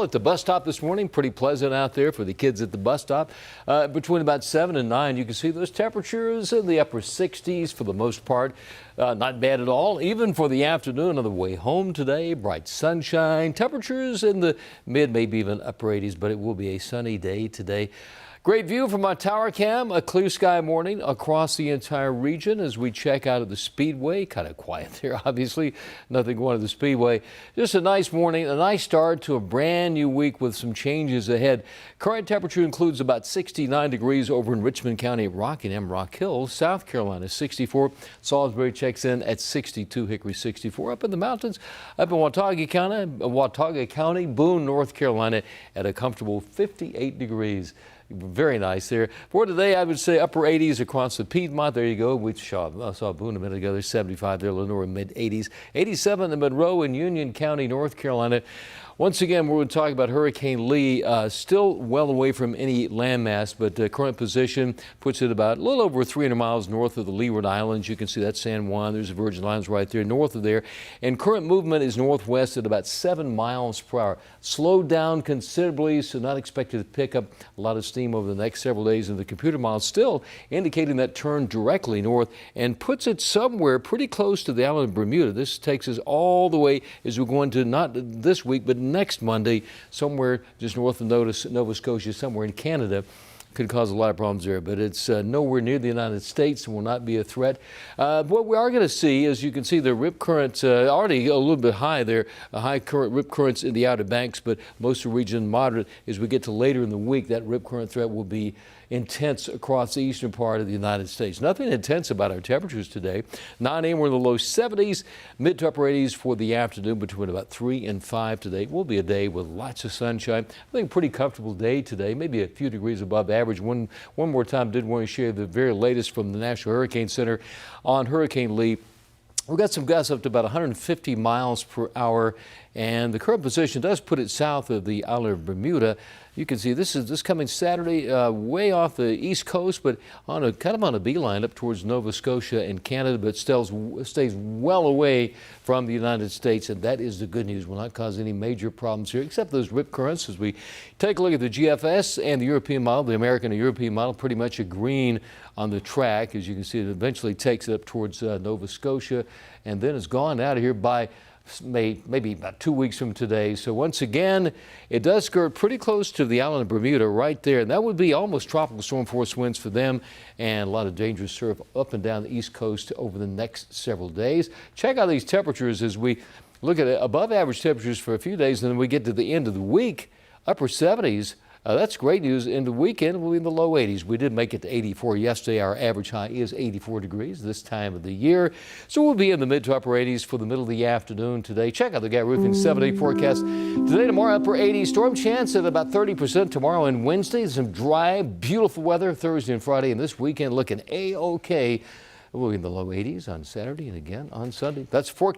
At the bus stop this morning, pretty pleasant out there for the kids at the bus stop. Between about 7 and 9, you can see those temperatures in the upper 60s for the most part. Not bad at all. Even for the afternoon on the way home today, bright sunshine. Temperatures in the mid, maybe even upper 80s, but it will be a sunny day today. Great view from our tower cam. A clear sky morning across the entire region as we check out of the Speedway. Kind of quiet there, obviously. Nothing going to the Speedway. Just a nice morning, a nice start to a brand new week with some changes ahead. Current temperature includes about 69 degrees over in Richmond County, Rockingham, Rock Hill, South Carolina, 64. Salisbury checks in at 62, Hickory 64. Up in the mountains, up in Watauga County, Boone, North Carolina at a comfortable 58 degrees. Very nice there. For today, I would say upper 80s across the Piedmont. There you go. We saw Boone a minute ago. There's 75 there. Lenore mid 80s. 87 in Monroe and Union County, North Carolina. Once again, we're going to talk about Hurricane Lee. Still well away from any landmass, but current position puts it about a little over 300 miles north of the Leeward Islands. You can see that's San Juan. There's the Virgin Islands right there north of there. And current movement is northwest at about 7 miles per hour. Slowed down considerably, so not expected to pick up a lot of steam over the next several days. And the computer model still indicating that turn directly north and puts it somewhere pretty close to the island of Bermuda. This takes us all the way as we're going to not this week, but next Monday, somewhere just north of Nova Scotia, somewhere in Canada. Could cause a lot of problems there, but it's nowhere near the United States and will not be a threat. What we are going to see, as you can see, the rip current already a little bit high there, high current rip currents in the Outer Banks, but most of the region moderate. As we get to later in the week, that rip current threat will be intense across the eastern part of the United States. Nothing intense about our temperatures today. 9 a.m. we're in the low 70s, mid to upper 80s for the afternoon, between about 3 and 5 today. It will be a day with lots of sunshine. I think a pretty comfortable day today, maybe a few degrees above average. One more time, did want to share the very latest from the National Hurricane Center on Hurricane Lee. We've got some gusts up to about 150 miles per hour, and the current position does put it south of the island of Bermuda. You can see this coming Saturday, way off the east coast, but on kind of on a beeline up towards Nova Scotia and Canada, but stays well away from the United States, and that is the good news. Will not cause any major problems here, except those rip currents. As we take a look at the GFS and the European model, the American and European model pretty much agreeing on the track. As you can see, it eventually takes it up towards Nova Scotia, and then it's gone out of here by maybe about 2 weeks from today. So once again, it does skirt pretty close to the island of Bermuda right there. And that would be almost tropical storm force winds for them, and a lot of dangerous surf up and down the east coast over the next several days. Check out these temperatures as we look at above average temperatures for a few days, and then we get to the end of the week, upper 70s. That's great news. In the weekend, we'll be in the low 80s. We did make it to 84 yesterday. Our average high is 84 degrees this time of the year. So we'll be in the mid to upper 80s for the middle of the afternoon today. Check out the Guy Roofing 7-day forecast. Today, tomorrow, upper 80s. Storm chance at about 30% tomorrow and Wednesday. Some dry, beautiful weather Thursday and Friday. And this weekend looking A-OK. We'll be in the low 80s on Saturday and again on Sunday. That's forecast.